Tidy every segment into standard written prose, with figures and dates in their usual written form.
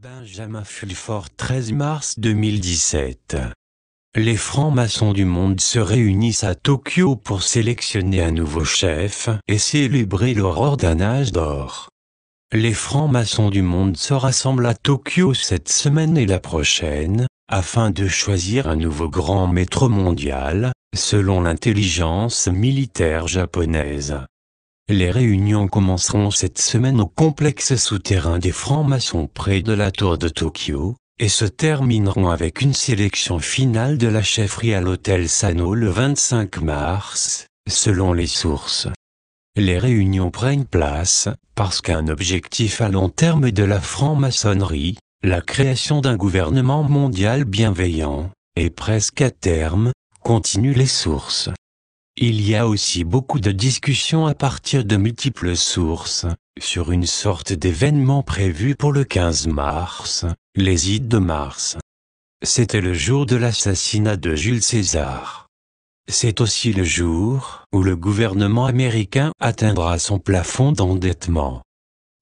Benjamin Fulford, 13 mars 2017. Les francs-maçons du monde se réunissent à Tokyo pour sélectionner un nouveau chef et célébrer l'aurore d'un âge d'or. Les francs-maçons du monde se rassemblent à Tokyo cette semaine et la prochaine, afin de choisir un nouveau grand maître mondial, selon l'intelligence militaire japonaise. Les réunions commenceront cette semaine au complexe souterrain des francs-maçons près de la tour de Tokyo, et se termineront avec une sélection finale de la chefferie à l'hôtel Sano le 25 mars, selon les sources. Les réunions prennent place, parce qu'un objectif à long terme de la franc-maçonnerie, la création d'un gouvernement mondial bienveillant, est presque à terme, continuent les sources. Il y a aussi beaucoup de discussions à partir de multiples sources, sur une sorte d'événement prévu pour le 15 mars, les Ides de Mars. C'était le jour de l'assassinat de Jules César. C'est aussi le jour où le gouvernement américain atteindra son plafond d'endettement.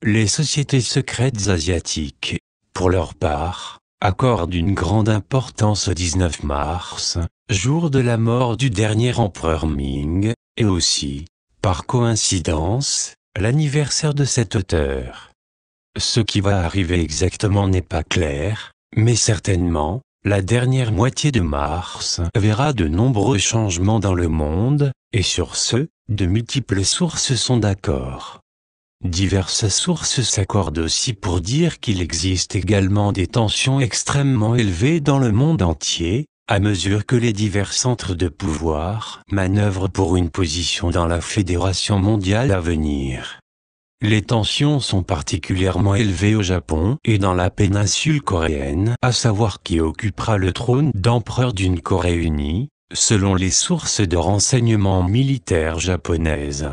Les sociétés secrètes asiatiques, pour leur part, accordent une grande importance au 19 mars, jour de la mort du dernier empereur Ming, et aussi, par coïncidence, l'anniversaire de cet auteur. Ce qui va arriver exactement n'est pas clair, mais certainement, la dernière moitié de mars verra de nombreux changements dans le monde, et sur ce, de multiples sources sont d'accord. Diverses sources s'accordent aussi pour dire qu'il existe également des tensions extrêmement élevées dans le monde entier, à mesure que les divers centres de pouvoir manœuvrent pour une position dans la fédération mondiale à venir. Les tensions sont particulièrement élevées au Japon et dans la péninsule coréenne, à savoir qui occupera le trône d'empereur d'une Corée unie, selon les sources de renseignement militaires japonaises.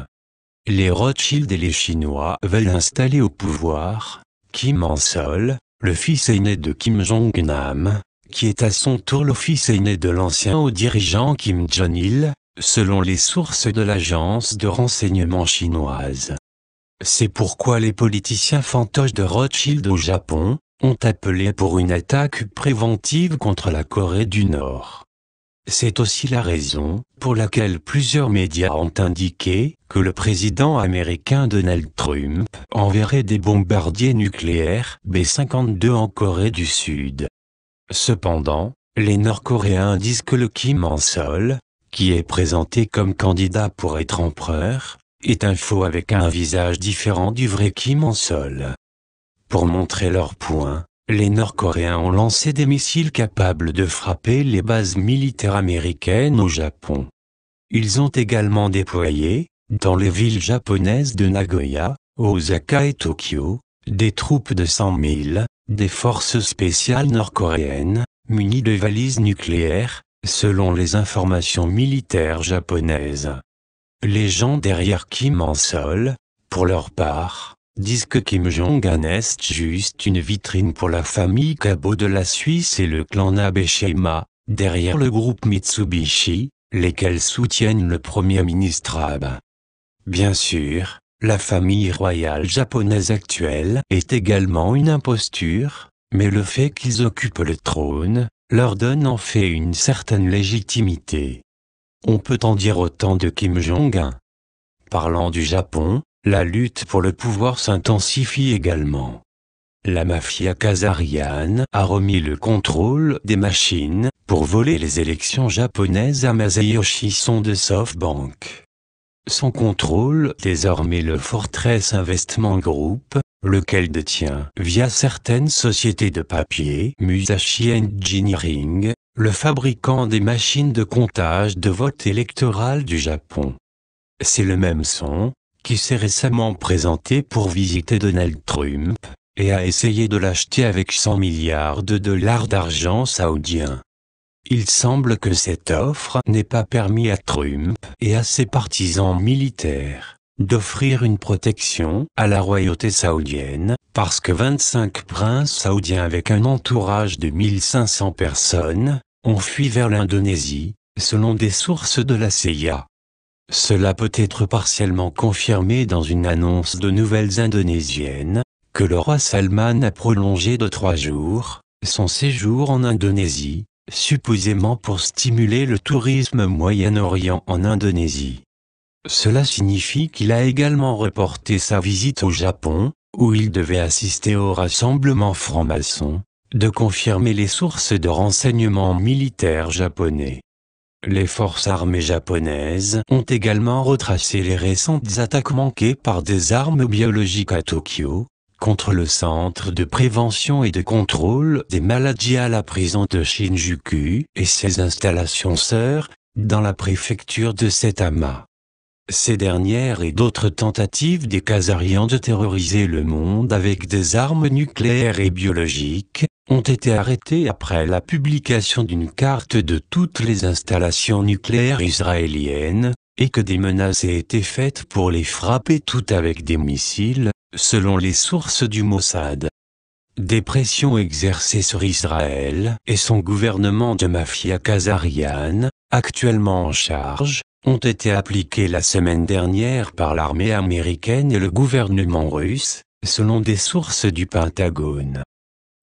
Les Rothschild et les Chinois veulent installer au pouvoir Kim Il-sung, le fils aîné de Kim Jong-nam, qui est à son tour le fils aîné de l'ancien haut dirigeant Kim Jong-il, selon les sources de l'agence de renseignement chinoise. C'est pourquoi les politiciens fantoches de Rothschild au Japon ont appelé pour une attaque préventive contre la Corée du Nord. C'est aussi la raison pour laquelle plusieurs médias ont indiqué que le président américain Donald Trump enverrait des bombardiers nucléaires B-52 en Corée du Sud. Cependant, les Nord-Coréens disent que le Kim Il-sung, qui est présenté comme candidat pour être empereur, est un faux avec un visage différent du vrai Kim Il-sung. Pour montrer leur point, les Nord-Coréens ont lancé des missiles capables de frapper les bases militaires américaines au Japon. Ils ont également déployé, dans les villes japonaises de Nagoya, Osaka et Tokyo, des troupes de 100 000, des forces spéciales nord-coréennes, munies de valises nucléaires, selon les informations militaires japonaises. Les gens derrière Kim Il-sung, pour leur part, disent que Kim Jong-un est juste une vitrine pour la famille Kabo de la Suisse et le clan Abe-Shima, derrière le groupe Mitsubishi, lesquels soutiennent le Premier ministre Abe. Bien sûr, la famille royale japonaise actuelle est également une imposture, mais le fait qu'ils occupent le trône, leur donne en fait une certaine légitimité. On peut en dire autant de Kim Jong-un. Parlant du Japon, la lutte pour le pouvoir s'intensifie également. La mafia khazariane a remis le contrôle des machines pour voler les élections japonaises à Masayoshi Son de SoftBank. Son contrôle désormais le Fortress Investment Group, lequel détient, via certaines sociétés de papier, Musashi Engineering, le fabricant des machines de comptage de vote électoral du Japon. C'est le même Son qui s'est récemment présenté pour visiter Donald Trump, et a essayé de l'acheter avec 100 milliards de dollars d'argent saoudien. Il semble que cette offre n'ait pas permis à Trump et à ses partisans militaires d'offrir une protection à la royauté saoudienne, parce que 25 princes saoudiens avec un entourage de 1500 personnes ont fui vers l'Indonésie, selon des sources de la CIA. Cela peut être partiellement confirmé dans une annonce de Nouvelles Indonésiennes, que le roi Salman a prolongé de 3 jours son séjour en Indonésie, supposément pour stimuler le tourisme Moyen-Orient en Indonésie. Cela signifie qu'il a également reporté sa visite au Japon, où il devait assister au rassemblement franc-maçon, de confirmer les sources de renseignement militaires japonais. Les forces armées japonaises ont également retracé les récentes attaques manquées par des armes biologiques à Tokyo, contre le centre de prévention et de contrôle des maladies à la prison de Shinjuku et ses installations sœurs, dans la préfecture de Saitama. Ces dernières et d'autres tentatives des Khazarians de terroriser le monde avec des armes nucléaires et biologiques, ont été arrêtées après la publication d'une carte de toutes les installations nucléaires israéliennes, et que des menaces aient été faites pour les frapper toutes avec des missiles, selon les sources du Mossad. Des pressions exercées sur Israël et son gouvernement de mafia khazariane, actuellement en charge, ont été appliquées la semaine dernière par l'armée américaine et le gouvernement russe, selon des sources du Pentagone.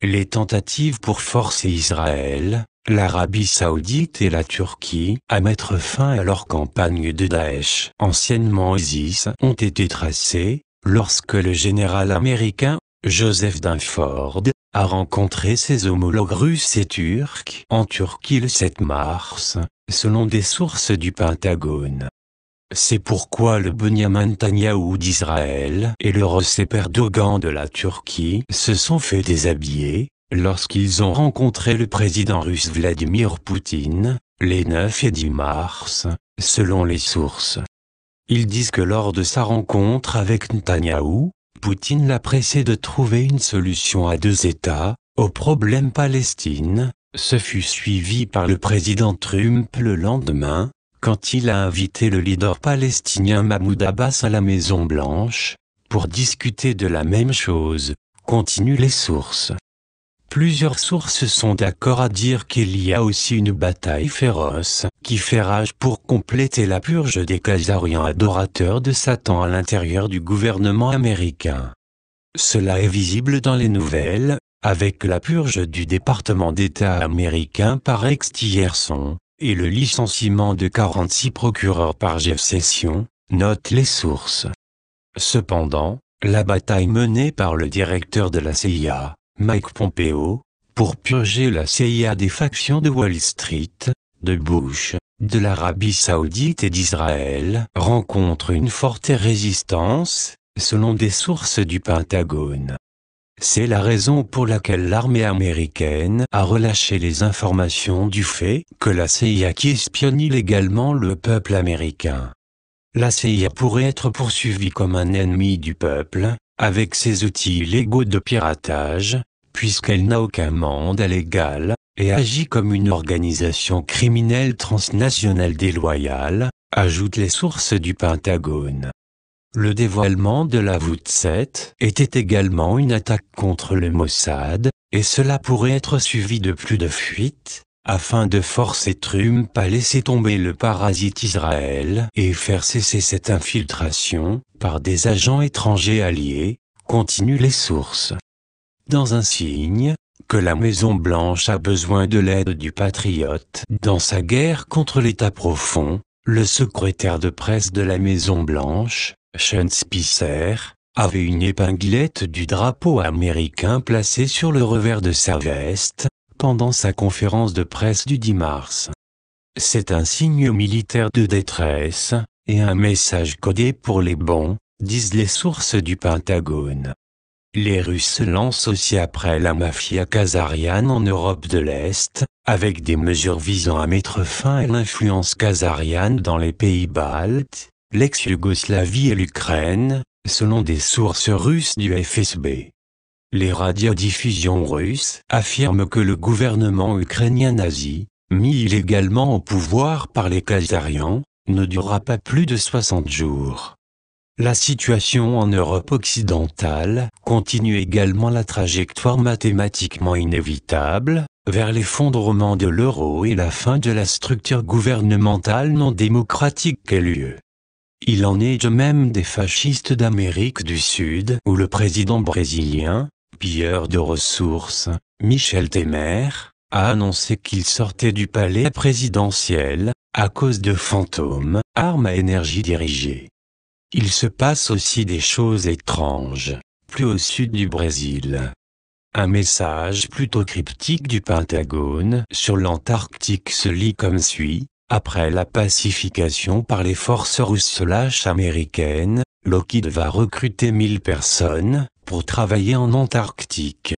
Les tentatives pour forcer Israël, l'Arabie Saoudite et la Turquie à mettre fin à leur campagne de Daesh, anciennement ISIS, ont été tracées, lorsque le général américain, Joseph Dunford, a rencontré ses homologues russes et turcs en Turquie le 7 mars, selon des sources du Pentagone. C'est pourquoi le Benyamin Netanyahou d'Israël et le Recep Erdogan de la Turquie se sont fait déshabiller, lorsqu'ils ont rencontré le président russe Vladimir Poutine, les 9 et 10 mars, selon les sources. Ils disent que lors de sa rencontre avec Netanyahou, Poutine l'a pressé de trouver une solution à 2 États, au problème Palestine. Ce fut suivi par le président Trump le lendemain, quand il a invité le leader palestinien Mahmoud Abbas à la Maison-Blanche, pour discuter de la même chose, continuent les sources. Plusieurs sources sont d'accord à dire qu'il y a aussi une bataille féroce qui fait rage pour compléter la purge des Khazarians adorateurs de Satan à l'intérieur du gouvernement américain. Cela est visible dans les nouvelles, avec la purge du département d'État américain par Rex Tillerson, et le licenciement de 46 procureurs par Jeff Sessions, notent les sources. Cependant, la bataille menée par le directeur de la CIA, Mike Pompeo, pour purger la CIA des factions de Wall Street, de Bush, de l'Arabie Saoudite et d'Israël, rencontre une forte résistance, selon des sources du Pentagone. C'est la raison pour laquelle l'armée américaine a relâché les informations du fait que la CIA espionne illégalement le peuple américain. La CIA pourrait être poursuivie comme un ennemi du peuple, avec ses outils illégaux de piratage, puisqu'elle n'a aucun mandat légal, et agit comme une organisation criminelle transnationale déloyale, ajoutent les sources du Pentagone. Le dévoilement de la voûte 7 était également une attaque contre le Mossad, et cela pourrait être suivi de plus de fuites, afin de forcer Trump à laisser tomber le parasite Israël et faire cesser cette infiltration par des agents étrangers alliés, continuent les sources. Dans un signe que la Maison-Blanche a besoin de l'aide du patriote dans sa guerre contre l'État profond, le secrétaire de presse de la Maison-Blanche, Sean Spicer, avait une épinglette du drapeau américain placée sur le revers de sa veste, pendant sa conférence de presse du 10 mars. C'est un signe militaire de détresse, et un message codé pour les bons, disent les sources du Pentagone. Les Russes se lancent aussi après la mafia khazariane en Europe de l'Est, avec des mesures visant à mettre fin à l'influence khazariane dans les pays baltes, l'ex-Yougoslavie et l'Ukraine, selon des sources russes du FSB. Les radiodiffusions russes affirment que le gouvernement ukrainien nazi, mis illégalement au pouvoir par les Khazarians, ne durera pas plus de 60 jours. La situation en Europe occidentale continue également la trajectoire mathématiquement inévitable, vers l'effondrement de l'euro et la fin de la structure gouvernementale non démocratique qu'est l'UE. Il en est de même des fascistes d'Amérique du Sud où le président brésilien, pilleur de ressources, Michel Temer, a annoncé qu'il sortait du palais présidentiel, à cause de fantômes, armes à énergie dirigée. Il se passe aussi des choses étranges, plus au sud du Brésil. Un message plutôt cryptique du Pentagone sur l'Antarctique se lit comme suit. Après la pacification par les forces russes/américaines, Lockheed va recruter 1000 personnes pour travailler en Antarctique.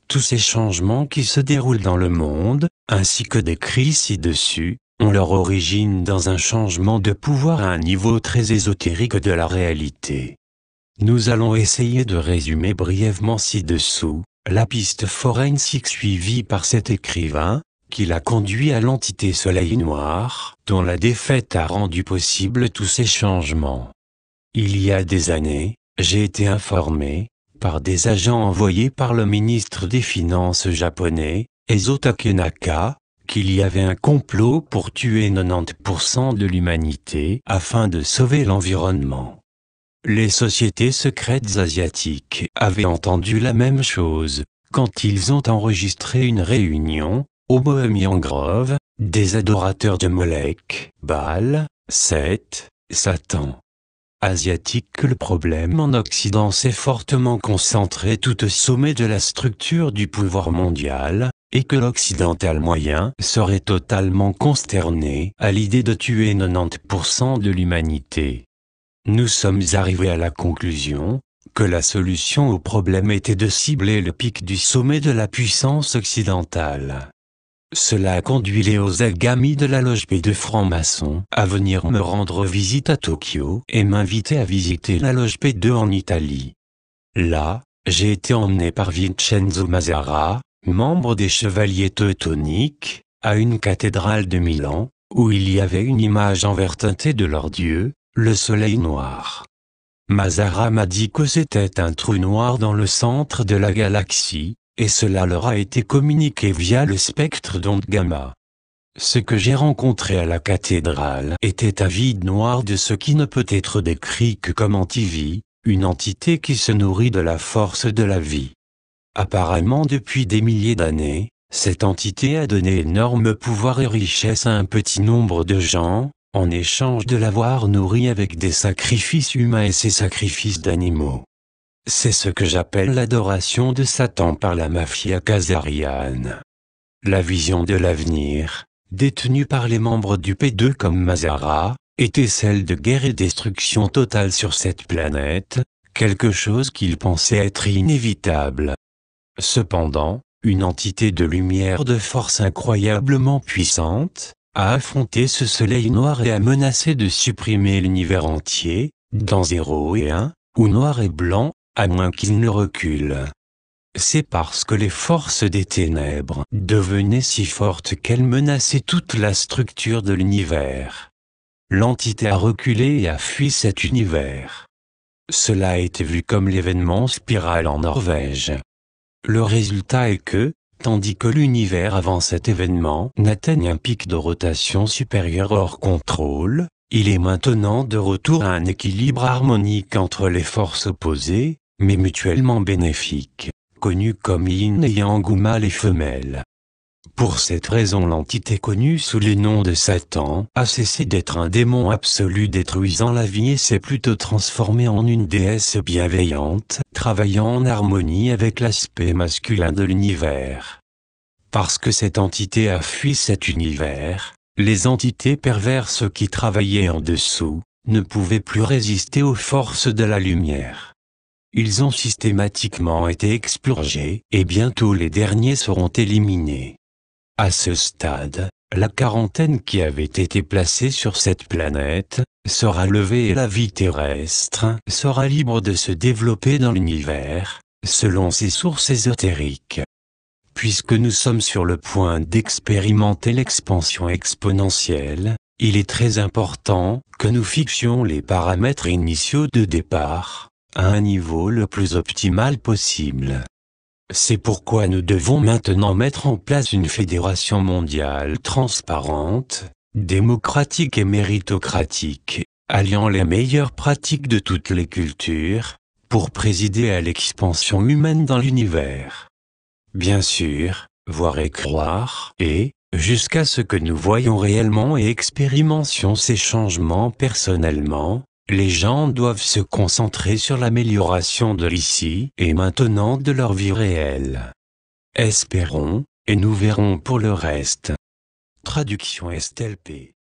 Tous ces changements qui se déroulent dans le monde, ainsi que décrits ci-dessus, ont leur origine dans un changement de pouvoir à un niveau très ésotérique de la réalité. Nous allons essayer de résumer brièvement ci-dessous la piste forensique suivie par cet écrivain, qui l'a conduit à l'entité Soleil Noir, dont la défaite a rendu possible tous ces changements. Il y a des années, j'ai été informé, par des agents envoyés par le ministre des Finances japonais, Ezo Takenaka, qu'il y avait un complot pour tuer 90% de l'humanité afin de sauver l'environnement. Les sociétés secrètes asiatiques avaient entendu la même chose, quand ils ont enregistré une réunion, au Bohemian Grove, des adorateurs de Molech, Baal, Seth, Satan. Asiatique que le problème en Occident s'est fortement concentré tout au sommet de la structure du pouvoir mondial, et que l'occidental moyen serait totalement consterné à l'idée de tuer 90% de l'humanité. Nous sommes arrivés à la conclusion que la solution au problème était de cibler le pic du sommet de la puissance occidentale. Cela a conduit les Osagami de la loge P de francs-maçons à venir me rendre visite à Tokyo et m'inviter à visiter la loge P2 en Italie. Là, j'ai été emmené par Vincenzo Mazzara, membre des Chevaliers Teutoniques, à une cathédrale de Milan, où il y avait une image en verre teintée de leur dieu, le Soleil Noir. Mazzara m'a dit que c'était un trou noir dans le centre de la galaxie, et cela leur a été communiqué via le spectre d'ondes gamma. Ce que j'ai rencontré à la cathédrale était un vide noir de ce qui ne peut être décrit que comme antivie, une entité qui se nourrit de la force de la vie. Apparemment depuis des milliers d'années, cette entité a donné énorme pouvoir et richesse à un petit nombre de gens, en échange de l'avoir nourri avec des sacrifices humains et ses sacrifices d'animaux. C'est ce que j'appelle l'adoration de Satan par la mafia khazariane. La vision de l'avenir, détenue par les membres du P2 comme Mazzara, était celle de guerre et destruction totale sur cette planète, quelque chose qu'ils pensaient être inévitable. Cependant, une entité de lumière de force incroyablement puissante, a affronté ce soleil noir et a menacé de supprimer l'univers entier, dans 0 et 1, ou noir et blanc, à moins qu'il ne recule. C'est parce que les forces des ténèbres devenaient si fortes qu'elles menaçaient toute la structure de l'univers. L'entité a reculé et a fui cet univers. Cela a été vu comme l'événement Spiral en Norvège. Le résultat est que, tandis que l'univers avant cet événement n'atteigne un pic de rotation supérieur hors contrôle, il est maintenant de retour à un équilibre harmonique entre les forces opposées, mais mutuellement bénéfiques, connues comme yin et yang ou mâle et femelle. Pour cette raison l'entité connue sous le nom de Satan a cessé d'être un démon absolu détruisant la vie et s'est plutôt transformé en une déesse bienveillante, travaillant en harmonie avec l'aspect masculin de l'univers. Parce que cette entité a fui cet univers, les entités perverses qui travaillaient en dessous ne pouvaient plus résister aux forces de la lumière. Ils ont systématiquement été expurgés et bientôt les derniers seront éliminés. À ce stade, la quarantaine qui avait été placée sur cette planète sera levée et la vie terrestre sera libre de se développer dans l'univers, selon ses sources ésotériques. Puisque nous sommes sur le point d'expérimenter l'expansion exponentielle, il est très important que nous fixions les paramètres initiaux de départ, à un niveau le plus optimal possible. C'est pourquoi nous devons maintenant mettre en place une fédération mondiale transparente, démocratique et méritocratique, alliant les meilleures pratiques de toutes les cultures, pour présider à l'expansion humaine dans l'univers. Bien sûr, voir et croire, et, jusqu'à ce que nous voyions réellement et expérimentions ces changements personnellement, les gens doivent se concentrer sur l'amélioration de l'ici et maintenant de leur vie réelle. Espérons, et nous verrons pour le reste. Traduction STLP